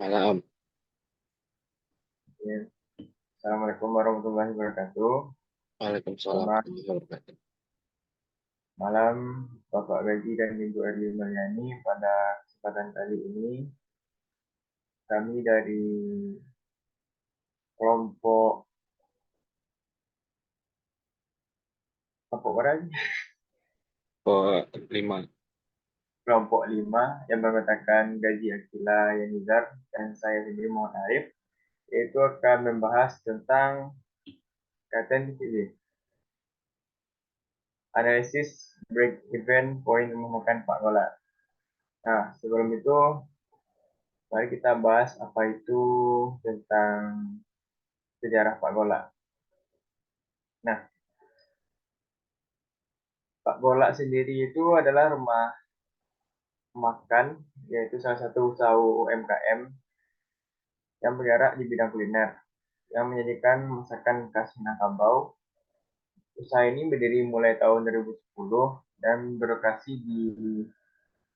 Malam. Ya. Assalamualaikum warahmatullahi wabarakatuh. Waalaikumsalam Selamat warahmatullahi wabarakatuh. malam Bapak Gaji dan Ibu Erli Mulyani. Pada kesempatan kali ini kami dari kelompok kelompok berapa? Lima. Kelompok 5 yang mengatakan Gaji Akila Yanizar dan saya sendiri Muhammad Arif, yaitu akan membahas tentang KTN analisis break even point memakan Pak Gola. Nah, sebelum itu mari kita bahas apa itu tentang sejarah Pak Gola. Nah, Pak Golak sendiri itu adalah rumah makan, yaitu salah satu usaha UMKM yang bergerak di bidang kuliner, yang menyajikan masakan khas Minangkabau. Usaha ini berdiri mulai tahun 2010 dan berlokasi di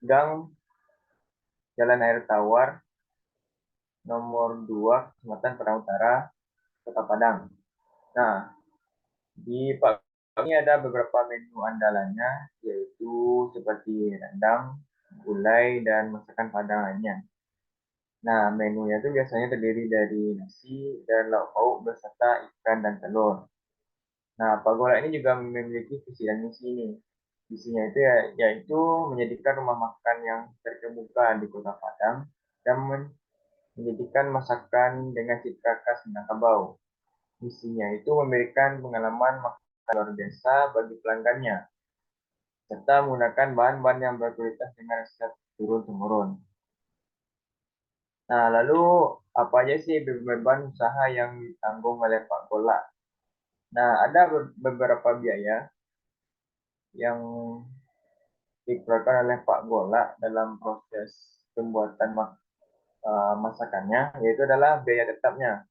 Gang Jalan Air Tawar, nomor 2, Kecamatan Padang Utara, Kota Padang. Nah, di Pak ini ada beberapa menu andalannya, yaitu seperti rendang, gulai, dan masakan Padang lainnya. Nah, menunya itu biasanya terdiri dari nasi dan lauk pauk beserta ikan dan telur. Nah, pagoda ini juga memiliki visi dan misi ini. Visinya itu yaitu menjadikan rumah makan yang terkemuka di Kota Padang dan menjadikan masakan dengan cita khas Minangkabau. Misinya itu memberikan pengalaman makan luar biasa bagi pelanggannya, serta menggunakan bahan-bahan yang berkualitas dengan resep turun-temurun. Nah, lalu apa aja sih beban usaha yang ditanggung oleh Pak Gola? Nah, ada beberapa biaya yang dikeluarkan oleh Pak Gola dalam proses pembuatan masakannya, yaitu adalah biaya tetapnya.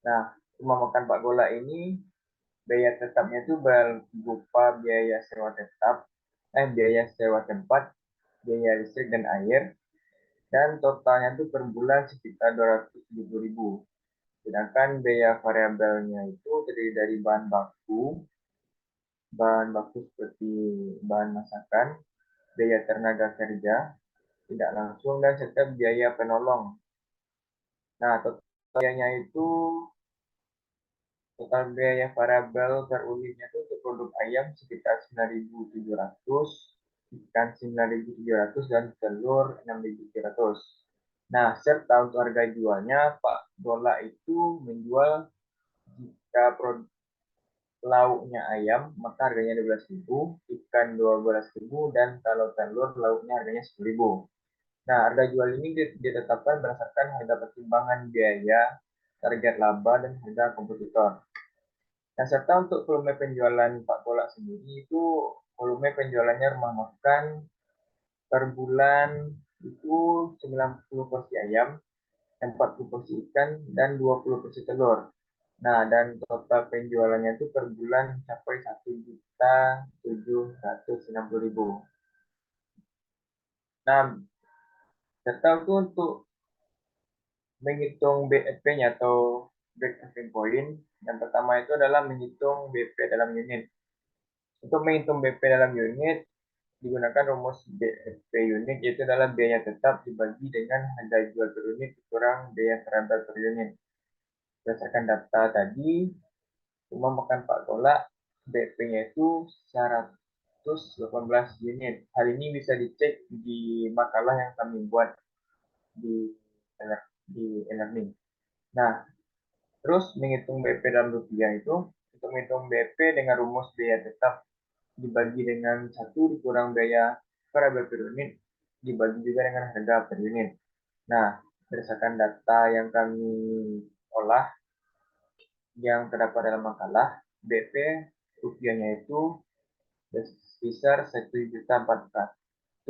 Nah, rumah makan Pak Gola ini biaya tetapnya itu berupa biaya sewa tetap, biaya sewa tempat, biaya listrik dan air, dan totalnya itu per bulan sekitar 270.000. Sedangkan biaya variabelnya itu terdiri dari bahan baku seperti bahan masakan, biaya tenaga kerja tidak langsung, dan serta biaya penolong. Nah, total biaya variabel per unitnya itu untuk produk ayam sekitar 9.700, ikan 9.700, dan telur 6.700. Nah, serta untuk harga jualnya, Pak Dola itu menjual jika produk lauknya ayam, maka harganya 12.000, ikan 12.000, dan kalau telur lauknya harganya 10.000. Nah, harga jual ini ditetapkan berdasarkan harga pertimbangan biaya, target laba, dan harga kompetitor. Nah, serta untuk volume penjualan Pak Kolak sendiri itu volume penjualannya rumah makan per bulan itu 90 porsi ayam, 40 porsi ikan, dan 20 porsi telur. Nah, dan total penjualannya itu per bulan mencapai 1.760.000. Nah, serta itu untuk menghitung BEP-nya atau break even point, yang pertama itu adalah menghitung BP dalam unit. Untuk menghitung BP dalam unit, digunakan rumus BEP unit, yaitu adalah biaya tetap dibagi dengan harga jual per unit kurang biaya variabel per unit. Berdasarkan data tadi, rumah makan Pak Gola, BP-nya itu 118 unit. Hal ini bisa dicek di makalah yang kami buat di di e-learning. Nah, terus menghitung BP dalam rupiah itu, untuk menghitung BP dengan rumus biaya tetap dibagi dengan 1 dikurang biaya variabel per unit, dibagi juga dengan harga per unit. Nah, berdasarkan data yang kami olah, yang terdapat dalam makalah, BP rupiahnya itu sebesar 1.400.000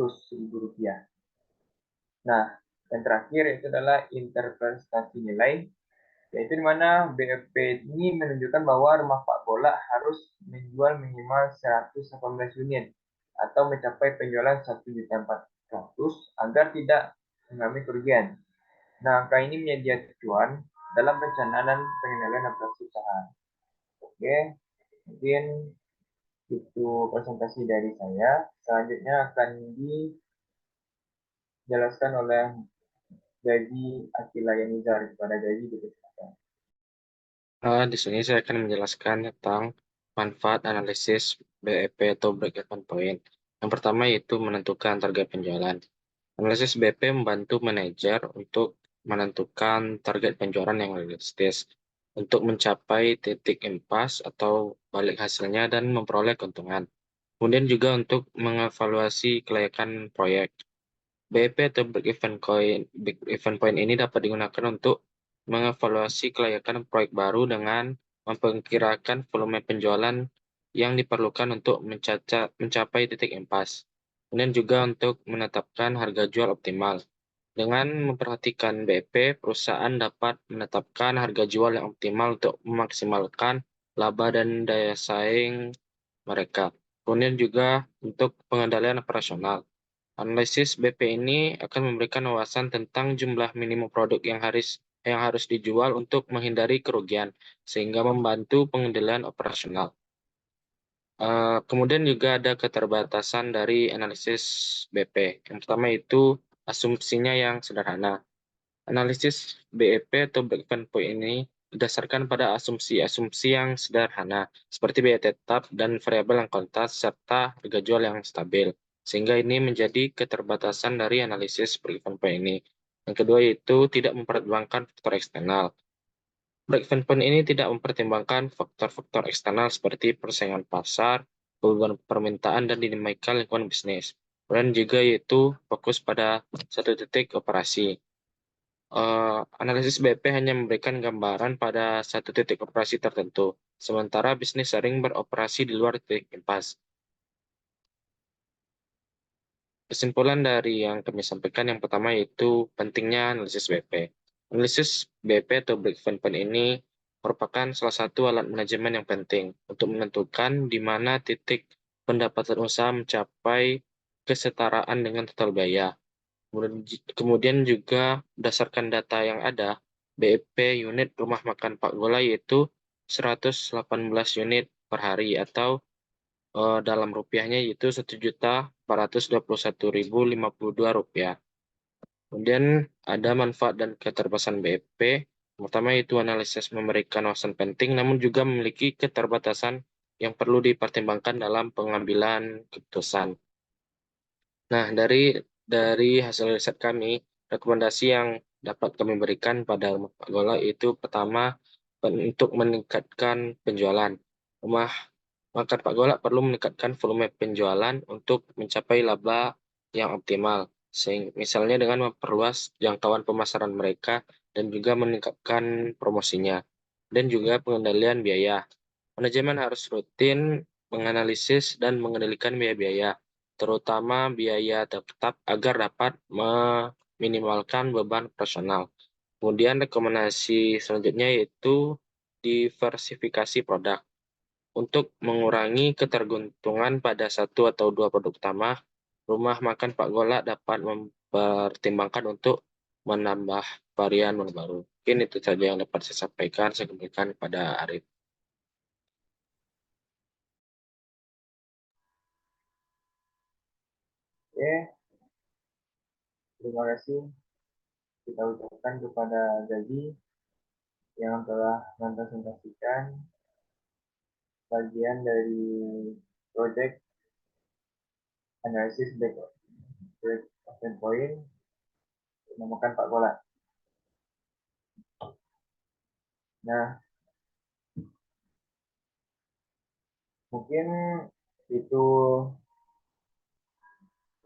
rupiah. Nah, yang terakhir itu adalah interpretasi nilai, yaitu di mana BEP ini menunjukkan bahwa rumah Pak Bola harus menjual minimal 118 unit atau mencapai penjualan 1.400.000 agar tidak mengalami kerugian. Nah, angka ini menjadi acuan dalam perencanaan dan pengendalian operasi usaha. Oke, mungkin itu presentasi dari saya. Selanjutnya akan dijelaskan oleh Gaji Akila Yanizar kepada Gaji dipersilakan. Di sini saya akan menjelaskan tentang manfaat analisis BEP atau break-even point. Yang pertama yaitu menentukan target penjualan. Analisis BP membantu manajer untuk menentukan target penjualan yang realistis untuk mencapai titik impas atau balik hasilnya dan memperoleh keuntungan. Kemudian juga untuk mengevaluasi kelayakan proyek. BIP atau break even point ini dapat digunakan untuk mengevaluasi kelayakan proyek baru dengan memperkirakan volume penjualan yang diperlukan untuk mencapai titik impas. Kemudian juga untuk menetapkan harga jual optimal. Dengan memperhatikan BP, perusahaan dapat menetapkan harga jual yang optimal untuk memaksimalkan laba dan daya saing mereka. Kemudian juga untuk pengendalian operasional. Analisis BP ini akan memberikan wawasan tentang jumlah minimum produk yang harus dijual untuk menghindari kerugian, sehingga membantu pengendalian operasional. Kemudian juga ada keterbatasan dari analisis BP. Yang pertama itu asumsinya yang sederhana. Analisis BEP atau break-even point ini didasarkan pada asumsi-asumsi yang sederhana, seperti biaya tetap dan variabel yang kontas, serta harga jual yang stabil. Sehingga ini menjadi keterbatasan dari analisis break-even point ini. Yang kedua yaitu tidak mempertimbangkan faktor eksternal. Break-even point ini tidak mempertimbangkan faktor-faktor eksternal seperti persaingan pasar, beban permintaan, dan dinamika lingkungan bisnis. Dan juga yaitu fokus pada satu titik operasi. Analisis BP hanya memberikan gambaran pada satu titik operasi tertentu, sementara bisnis sering beroperasi di luar titik impas. Kesimpulan dari yang kami sampaikan yang pertama yaitu pentingnya analisis BP. Analisis BP atau break-even point ini merupakan salah satu alat manajemen yang penting untuk menentukan di mana titik pendapatan usaha mencapai kesetaraan dengan total biaya. Kemudian juga berdasarkan data yang ada, BEP unit rumah makan Pak Gola yaitu 118 unit per hari atau dalam rupiahnya yaitu 1.421.052 rupiah. Kemudian ada manfaat dan keterbatasan BEP. Pertama itu analisis memberikan wawasan penting namun juga memiliki keterbatasan yang perlu dipertimbangkan dalam pengambilan keputusan. Nah, dari hasil riset kami, rekomendasi yang dapat kami berikan pada Pak Gola itu pertama untuk meningkatkan penjualan. Rumah makan Pak Gola perlu meningkatkan volume penjualan untuk mencapai laba yang optimal. Misalnya dengan memperluas jangkauan pemasaran mereka dan juga meningkatkan promosinya. Dan juga pengendalian biaya. Manajemen harus rutin menganalisis dan mengendalikan biaya-biaya, terutama biaya tetap agar dapat meminimalkan beban operasional. Kemudian rekomendasi selanjutnya yaitu diversifikasi produk. Untuk mengurangi ketergantungan pada satu atau dua produk utama, rumah makan Pak Gola dapat mempertimbangkan untuk menambah varian menu baru. Mungkin itu saja yang dapat saya sampaikan. Saya kembalikan kepada Arif. Oke, terima kasih kita ucapkan kepada Gaji yang telah mempresentasikan bagian dari project analisis break-even point menemukan Pak Gola. Nah, mungkin itu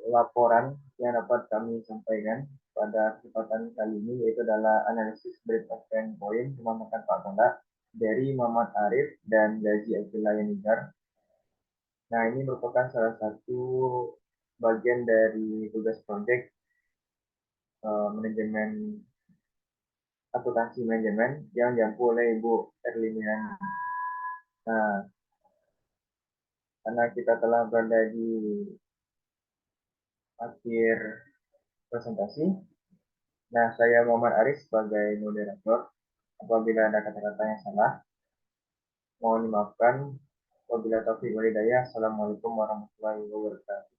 laporan yang dapat kami sampaikan pada kesempatan kali ini, yaitu adalah analisis break-even point rumah makan Pak Gola dari Muhammad Arif dan Gaji Akila Yanizar. Nah, ini merupakan salah satu bagian dari tugas proyek manajemen akuntansi manajemen yang diampu oleh Ibu Erlina. Nah, karena kita telah berada di akhir presentasi, Nah, saya Muhammad Aris sebagai moderator. Apabila ada kata-kata yang salah, mohon dimaafkan. Wabillahi taufiq wal hidayah. Assalamualaikum warahmatullahi wabarakatuh.